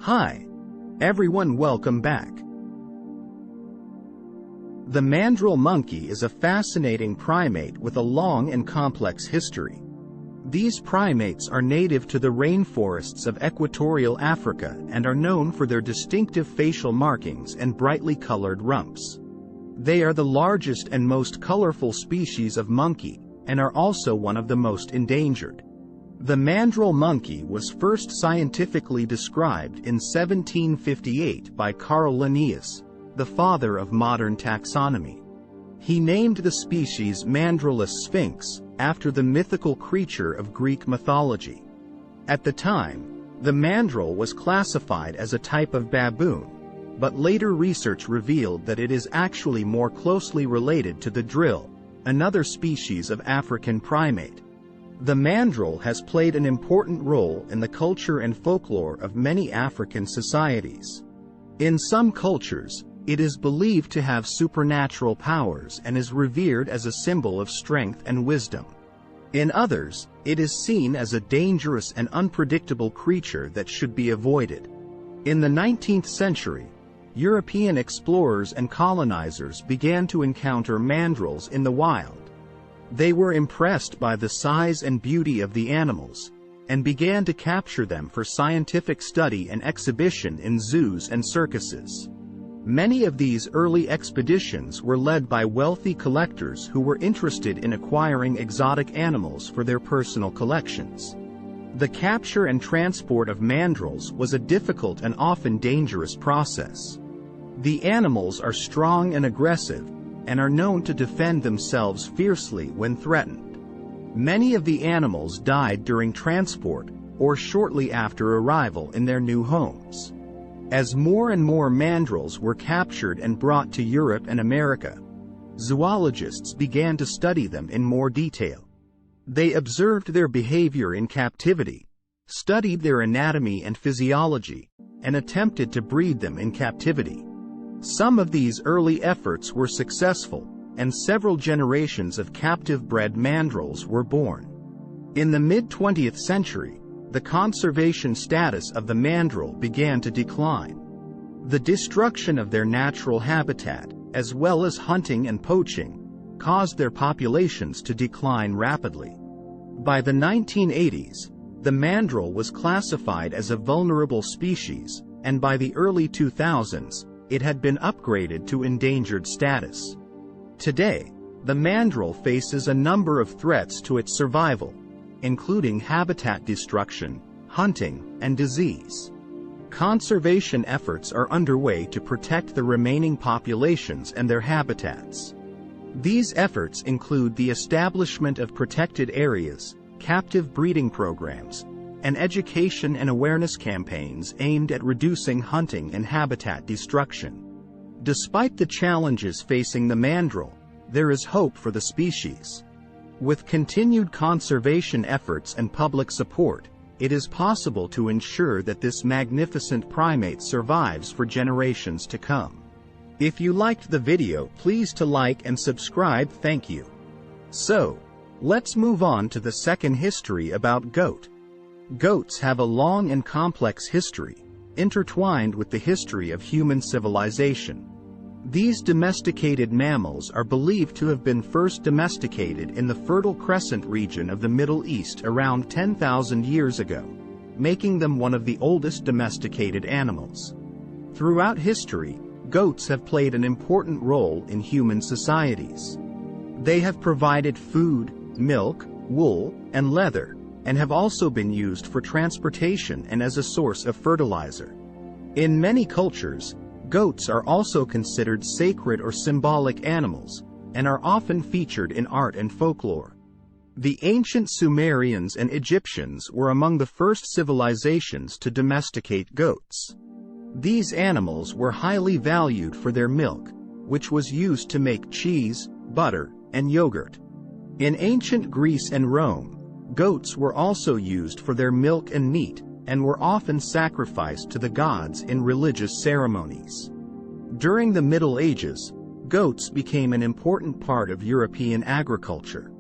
Hi, everyone, welcome back. The mandrill monkey is a fascinating primate with a long and complex history. These primates are native to the rainforests of equatorial Africa and are known for their distinctive facial markings and brightly colored rumps. They are the largest and most colorful species of monkey, and are also one of the most endangered. The mandrill monkey was first scientifically described in 1758 by Carl Linnaeus, the father of modern taxonomy. He named the species Mandrillus sphinx, after the mythical creature of Greek mythology. At the time, the mandrill was classified as a type of baboon, but later research revealed that it is actually more closely related to the drill, another species of African primate. The mandrill has played an important role in the culture and folklore of many African societies. In some cultures, it is believed to have supernatural powers and is revered as a symbol of strength and wisdom. In others, it is seen as a dangerous and unpredictable creature that should be avoided. In the 19th century, European explorers and colonizers began to encounter mandrills in the wild. They were impressed by the size and beauty of the animals, and began to capture them for scientific study and exhibition in zoos and circuses. Many of these early expeditions were led by wealthy collectors who were interested in acquiring exotic animals for their personal collections. The capture and transport of mandrills was a difficult and often dangerous process. The animals are strong and aggressive, and are known to defend themselves fiercely when threatened. Many of the animals died during transport, or shortly after arrival in their new homes. As more and more mandrills were captured and brought to Europe and America, zoologists began to study them in more detail. They observed their behavior in captivity, studied their anatomy and physiology, and attempted to breed them in captivity. Some of these early efforts were successful, and several generations of captive-bred mandrills were born. In the mid-20th century, the conservation status of the mandrill began to decline. The destruction of their natural habitat, as well as hunting and poaching, caused their populations to decline rapidly. By the 1980s, the mandrill was classified as a vulnerable species, and by the early 2000s, it had been upgraded to endangered status. Today, the mandrill faces a number of threats to its survival, including habitat destruction, hunting, and disease. Conservation efforts are underway to protect the remaining populations and their habitats. These efforts include the establishment of protected areas, captive breeding programs, and education and awareness campaigns aimed at reducing hunting and habitat destruction. Despite the challenges facing the mandrill, there is hope for the species. With continued conservation efforts and public support, it is possible to ensure that this magnificent primate survives for generations to come. If you liked the video, please to like and subscribe. Thank you. So, let's move on to the second history about goat. Goats have a long and complex history, intertwined with the history of human civilization. These domesticated mammals are believed to have been first domesticated in the Fertile Crescent region of the Middle East around 10,000 years ago, making them one of the oldest domesticated animals. Throughout history, goats have played an important role in human societies. They have provided food, milk, wool, and leather, and have also been used for transportation and as a source of fertilizer. In many cultures, goats are also considered sacred or symbolic animals, and are often featured in art and folklore. The ancient Sumerians and Egyptians were among the first civilizations to domesticate goats. These animals were highly valued for their milk, which was used to make cheese, butter, and yogurt. In ancient Greece and Rome, goats were also used for their milk and meat, and were often sacrificed to the gods in religious ceremonies. During the Middle Ages, goats became an important part of European agriculture.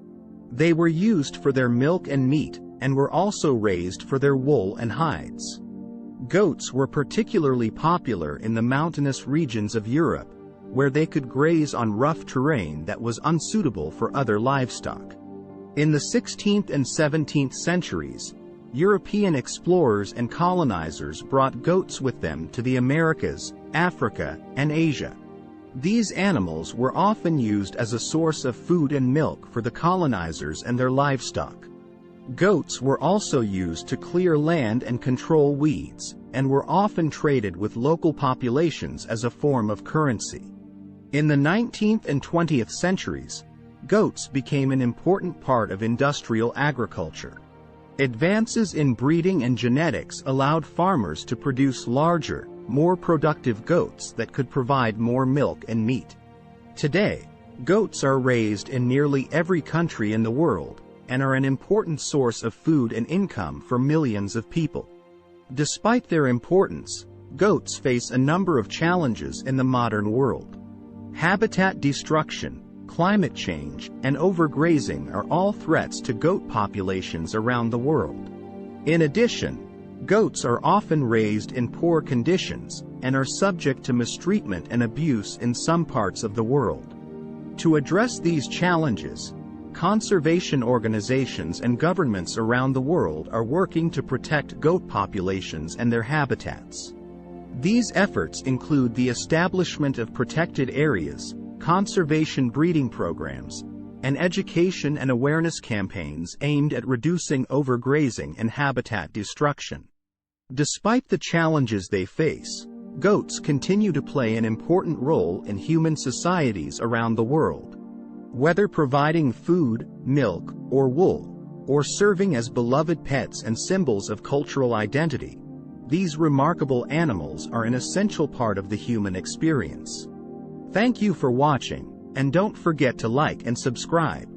They were used for their milk and meat, and were also raised for their wool and hides. Goats were particularly popular in the mountainous regions of Europe, where they could graze on rough terrain that was unsuitable for other livestock. In the 16th and 17th centuries, European explorers and colonizers brought goats with them to the Americas, Africa, and Asia. These animals were often used as a source of food and milk for the colonizers and their livestock. Goats were also used to clear land and control weeds, and were often traded with local populations as a form of currency. In the 19th and 20th centuries, goats became an important part of industrial agriculture. Advances in breeding and genetics allowed farmers to produce larger, more productive goats that could provide more milk and meat. Today, goats are raised in nearly every country in the world, and are an important source of food and income for millions of people. Despite their importance, goats face a number of challenges in the modern world. Habitat destruction, climate change, and overgrazing are all threats to goat populations around the world. In addition, goats are often raised in poor conditions, and are subject to mistreatment and abuse in some parts of the world. To address these challenges, conservation organizations and governments around the world are working to protect goat populations and their habitats. These efforts include the establishment of protected areas, conservation breeding programs, and education and awareness campaigns aimed at reducing overgrazing and habitat destruction. Despite the challenges they face, goats continue to play an important role in human societies around the world. Whether providing food, milk, or wool, or serving as beloved pets and symbols of cultural identity, these remarkable animals are an essential part of the human experience. Thank you for watching, and don't forget to like and subscribe.